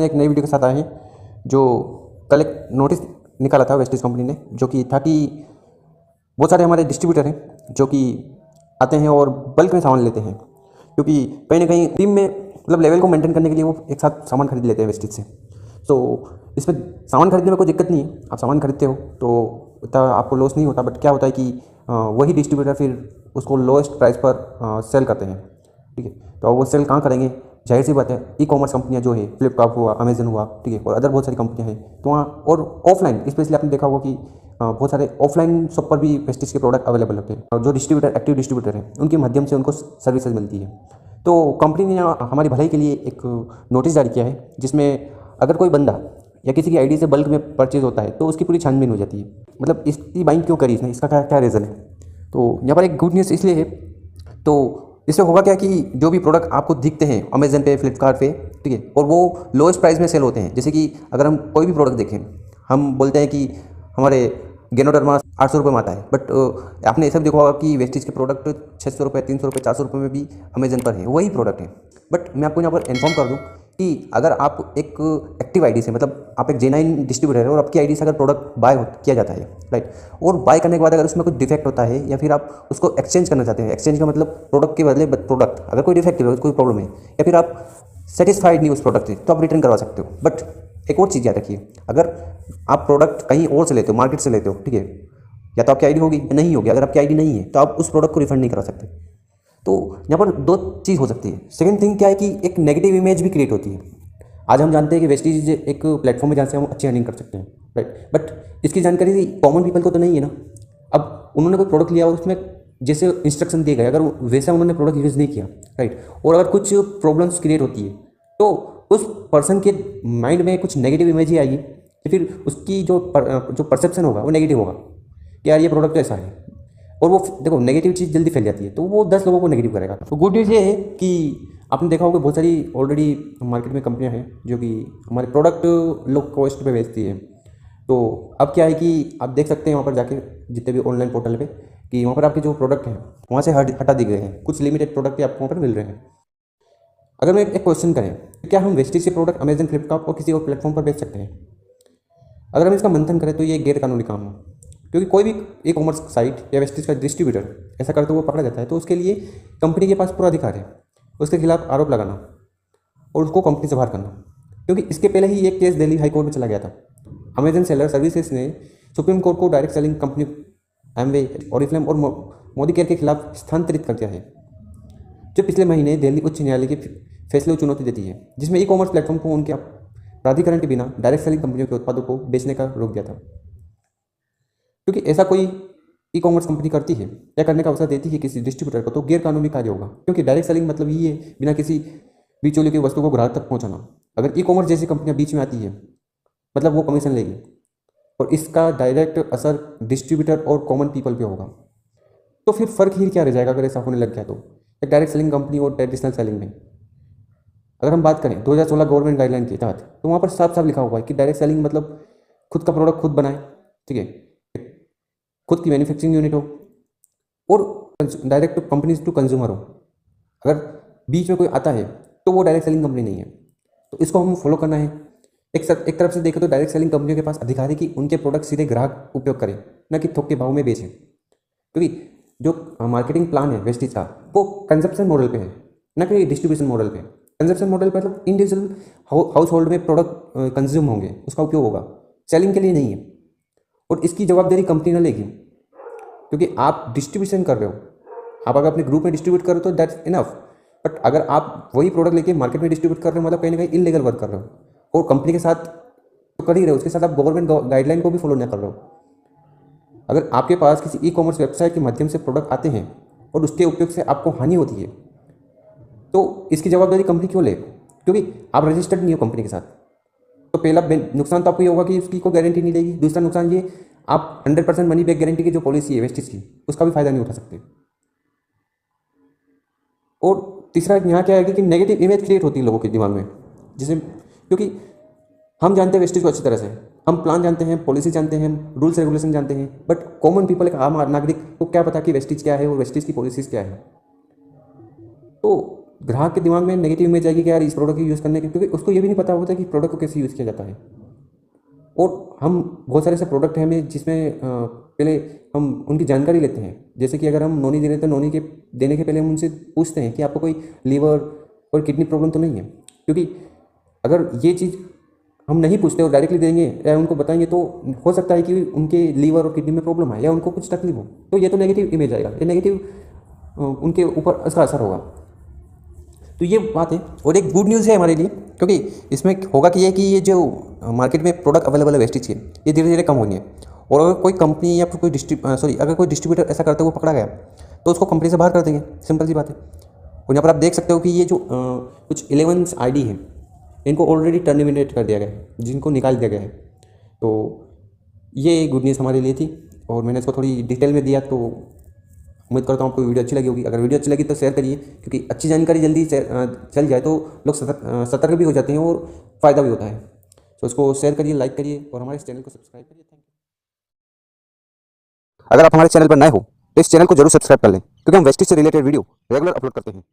एक नई वीडियो के साथ आए हैं जो कल एक नोटिस निकाला था वेस्टीज कंपनी ने, जो कि था कि बहुत सारे हमारे डिस्ट्रीब्यूटर हैं जो कि आते हैं और बल्क में सामान लेते हैं, क्योंकि कहीं ना कहीं टीम में मतलब लेवल को मेंटेन करने के लिए वो एक साथ सामान खरीद लेते हैं वेस्टीज से। तो इसमें सामान खरीदने में कोई दिक्कत नहीं है, आप सामान खरीदते हो तो इतना आपको लॉस नहीं होता। बट क्या होता है कि वही डिस्ट्रीब्यूटर फिर उसको लोएस्ट प्राइस पर सेल करते हैं, ठीक है। तो वो सेल कहाँ करेंगे, जाहिर सी बात है ई कॉमर्स कंपनियाँ जो है, फ्लिपकार्ट हुआ, अमेजन हुआ, ठीक है, और अदर बहुत सारी कंपनियाँ हैं तो वहाँ। और ऑफलाइन स्पेशली आपने देखा होगा कि बहुत सारे ऑफलाइन शॉप पर भी वेस्टीज के प्रोडक्ट अवेलेबल होते हैं, और जो डिस्ट्रीब्यूटर एक्टिव डिस्ट्रीब्यूटर हैं उनके माध्यम से उनको सर्विसेज मिलती है। तो कंपनी ने हमारी भलाई के लिए एक नोटिस जारी किया है, जिसमें अगर कोई बंदा या किसी की आईडी से बल्क में परचेज होता है तो उसकी पूरी छानबीन हो जाती है। मतलब इसकी बाइंग क्यों करी इसने, इसका क्या क्या रीज़न है। तो यहाँ पर एक गुड न्यूज़ इसलिए है, तो इससे होगा क्या कि जो भी प्रोडक्ट आपको दिखते हैं अमेजन पे, फ्लिपकार्ट पे, ठीक है, और वो लोएस्ट प्राइस में सेल होते हैं। जैसे कि अगर हम कोई भी प्रोडक्ट देखें, हम बोलते हैं कि हमारे गेनोडर्मा 800 रुपये में आता है, बट आपने ये सब देखा होगा कि वेस्टीज के प्रोडक्ट 600 रुपये, 300 रुपये, 400 रुपये में भी अमेजन पर है, वही प्रोडक्ट है। बट मैं आपको यहाँ पर इन्फॉर्म कर दूँ कि अगर आप एक एक्टिव आईडी से, मतलब आप एक जेन्युइन डिस्ट्रीब्यूटर है और आपकी आईडी से अगर प्रोडक्ट बाय किया जाता है, राइट, और बाय करने के बाद अगर उसमें कुछ डिफेक्ट होता है या फिर आप उसको एक्सचेंज करना चाहते हैं, एक्सचेंज का मतलब प्रोडक्ट के बदले प्रोडक्ट अगर कोई डिफेक्ट है, कोई प्रॉब्लम है, या फिर आप सेटिस्फाइड नहीं उस प्रोडक्ट से, तो आप रिटर्न करवा सकते हो। बट एक और चीज़ याद रखिए, अगर आप प्रोडक्ट कहीं और से लेते हो, मार्केट से लेते हो, ठीक है, या तो आपकी आईडी होगी या नहीं होगी। अगर आपकी आईडी नहीं है तो आप उस प्रोडक्ट को रिफंड नहीं करा सकते। तो यहाँ पर दो चीज़ हो सकती है। सेकंड थिंग क्या है कि एक नेगेटिव इमेज भी क्रिएट होती है। आज हम जानते हैं कि वेस्टीज एक प्लेटफॉर्म है जहाँ से हम अच्छी अर्निंग कर सकते हैं, राइट, बट इसकी जानकारी कॉमन पीपल को तो नहीं है ना। अब उन्होंने कोई प्रोडक्ट लिया और उसमें जैसे इंस्ट्रक्शन दिए गए, अगर वैसा उन्होंने प्रोडक्ट यूज़ नहीं किया, राइट, और अगर कुछ प्रॉब्लम्स क्रिएट होती है तो उस पर्सन के माइंड में कुछ नेगेटिव इमेज ही आएगी, तो फिर उसकी जो परसेप्शन होगा वो नेगेटिव होगा कि यार ये प्रोडक्ट तो ऐसा है। और वो देखो नेगेटिव चीज़ जल्दी फैल जाती है, तो वो 10 लोगों को नेगेटिव करेगा। तो गुड न्यूज़ ये है कि आपने देखा होगा बहुत सारी ऑलरेडी मार्केट में कंपनियां हैं जो कि हमारे प्रोडक्ट लो कॉस्ट पे बेचती है। तो अब क्या है कि आप देख सकते हैं वहाँ पर जाके जितने भी ऑनलाइन पोर्टल पे, कि वहाँ पर आपके जो प्रोडक्ट हैं वहाँ से हटा दिए गए हैं। कुछ लिमिटेड प्रोडक्ट ही आपको वहाँ पर मिल रहे हैं। अगर मैं एक क्वेश्चन करें, क्या हम वेस्टीज के प्रोडक्ट अमेजन, फ्लिपकार्ट और किसी और प्लेटफॉर्म पर बेच सकते हैं? अगर हम इसका मंथन करें तो ये गैर कानूनी काम है, क्योंकि कोई भी ई कॉमर्स साइट या वेस्टीज का डिस्ट्रीब्यूटर ऐसा करते हुए पकड़ा जाता है तो उसके लिए कंपनी के पास पूरा अधिकार है उसके खिलाफ आरोप लगाना और उसको कंपनी से बाहर करना। क्योंकि इसके पहले ही एक केस दिल्ली हाई कोर्ट में चला गया था। अमेजन सेलर सर्विसेज ने सुप्रीम कोर्ट को direct selling company Amway, Oriflame और मोदी केयर के खिलाफ स्थानांतरित कर दिया है, जो पिछले महीने दिल्ली उच्च न्यायालय के फैसले को चुनौती देती है, जिसमें ई कॉमर्स प्लेटफॉर्म को उनके प्राधिकरण के बिना डायरेक्ट सेलिंग कंपनियों के उत्पादों को बेचने का रोक दिया था। क्योंकि ऐसा कोई ई कॉमर्स कंपनी करती है या करने का अवसर देती है किसी डिस्ट्रीब्यूटर को तो गैर कानूनी कार्य होगा, क्योंकि डायरेक्ट सेलिंग मतलब ये है बिना किसी बिचौलिए की वस्तु को ग्राहक तक पहुंचाना। अगर ई कॉमर्स जैसी कंपनियां बीच में आती है मतलब वो कमीशन लेगी, और इसका डायरेक्ट असर डिस्ट्रीब्यूटर और कॉमन पीपल पे होगा। तो फिर फ़र्क ही क्या रह जाएगा अगर ऐसा होने लग गया तो, एक डायरेक्ट सेलिंग कंपनी और ट्रेडिशनल सेलिंग में। अगर हम बात करें 2016 गवर्नमेंट गाइडलाइन के तहत, तो वहाँ पर साफ साफ लिखा हुआ है कि डायरेक्ट सेलिंग मतलब खुद का प्रोडक्ट खुद बनाए, ठीक है, खुद की मैन्युफैक्चरिंग यूनिट हो और डायरेक्ट कंपनीज टू कंज्यूमर हो। अगर बीच में कोई आता है तो वो डायरेक्ट सेलिंग कंपनी नहीं है। तो इसको हम फॉलो करना है। एक तरफ से देखें तो डायरेक्ट सेलिंग कंपनियों के पास अधिकार है कि उनके प्रोडक्ट सीधे ग्राहक उपयोग करें, न कि थोक के भाव में बेचें। क्योंकि जो मार्केटिंग प्लान है वेस्टीज का वो कंजप्शन मॉडल पे है, न कि डिस्ट्रीब्यूशन मॉडल पे। कंजप्शन मॉडल पर मतलब इंडिविजुअल हाउस होल्ड में प्रोडक्ट कंज्यूम होंगे, उसका उपयोग होगा, सेलिंग के लिए नहीं है। और इसकी जवाबदारी कंपनी न लेगी, क्योंकि आप डिस्ट्रीब्यूशन कर रहे हो। आप अगर अपने ग्रुप में डिस्ट्रीब्यूट कर रहे हो तो दैट्स इनफ। बट अगर आप वही प्रोडक्ट लेके मार्केट में डिस्ट्रीब्यूट कर रहे हो मतलब कहीं ना कहीं इलीगल वर्क कर रहे हो, और कंपनी के साथ तो कर ही रहे हो, उसके साथ आप गवर्नमेंट गाइडलाइन को भी फॉलो नहीं कर रहे हो। अगर आपके पास किसी ई कॉमर्स वेबसाइट के माध्यम से प्रोडक्ट आते हैं और उसके उपयोग से आपको हानि होती है तो इसकी जवाबदारी कंपनी क्यों ले? क्योंकि आप रजिस्टर्ड नहीं हो कंपनी के साथ। तो पहला नुकसान तो आपको ये होगा कि उसकी कोई गारंटी नहीं देगी। दूसरा नुकसान ये, आप 100% मनी बैक गारंटी की जो पॉलिसी है वेस्टीज की, उसका भी फायदा नहीं उठा सकते। और तीसरा यहाँ क्या है कि नेगेटिव इमेज क्रिएट होती है लोगों के दिमाग में, जिसे क्योंकि हम जानते हैं वेस्टीज को अच्छी तरह से, हम प्लान जानते हैं, पॉलिसी जानते हैं, रूल्स रेगुलेशन जानते हैं, बट कॉमन पीपल, एक आम नागरिक को क्या पता कि वेस्टीज क्या है और वेस्टीज की पॉलिसीज क्या है। तो ग्राहक के दिमाग में नेगेटिव इमेज आएगी कि यार इस प्रोडक्ट को यूज़ करने के, क्योंकि उसको ये भी नहीं पता होता कि प्रोडक्ट को कैसे यूज़ किया जाता है। और हम बहुत सारे ऐसे प्रोडक्ट हैं हमें जिसमें पहले हम उनकी जानकारी लेते हैं। जैसे कि अगर हम नोनी दे रहे हैं तो नोनी के देने के पहले हम उनसे पूछते हैं कि आपको कोई लीवर और किडनी प्रॉब्लम तो नहीं है, क्योंकि अगर ये चीज़ हम नहीं पूछते और डायरेक्टली देंगे या उनको बताएंगे तो हो सकता है कि उनके लीवर और किडनी में प्रॉब्लम है या उनको कुछ तकलीफ हो, तो ये तो नेगेटिव इमेज आएगा, ये नेगेटिव उनके ऊपर इसका असर होगा। तो ये बात है। और एक गुड न्यूज़ है हमारे लिए, क्योंकि इसमें होगा कि ये जो मार्केट में प्रोडक्ट अवेलेबल है वेस्टेज के, ये धीरे धीरे कम होंगे। और अगर कोई कंपनी या फिर कोई अगर कोई डिस्ट्रीब्यूटर ऐसा करते हुए पकड़ा गया तो उसको कंपनी से बाहर कर देंगे, सिंपल सी बात है। और यहाँ पर आप देख सकते हो कि ये जो कुछ 11 आईडी है इनको ऑलरेडी टर्मिनेट कर दिया गया है, जिनको निकाल दिया गया है। तो ये गुड न्यूज़ हमारे लिए थी और मैंने इसको थोड़ी डिटेल में दिया। तो उम्मीद करता हूँ आपको वीडियो अच्छी लगी होगी। अगर वीडियो अच्छी लगी तो शेयर करिए, क्योंकि अच्छी जानकारी जल्दी चल जाए तो लोग सतर्क भी हो जाते हैं और फ़ायदा भी होता है। तो इसको शेयर करिए, लाइक करिए और हमारे इस चैनल को सब्सक्राइब करिए। Thank you. अगर आप हमारे चैनल पर नए हो तो इस चैनल को जरूर सब्सक्राइब कर लें, क्योंकि हम वेस्टेज से रिलेटेड वीडियो रेगुलर अपलोड करते हैं।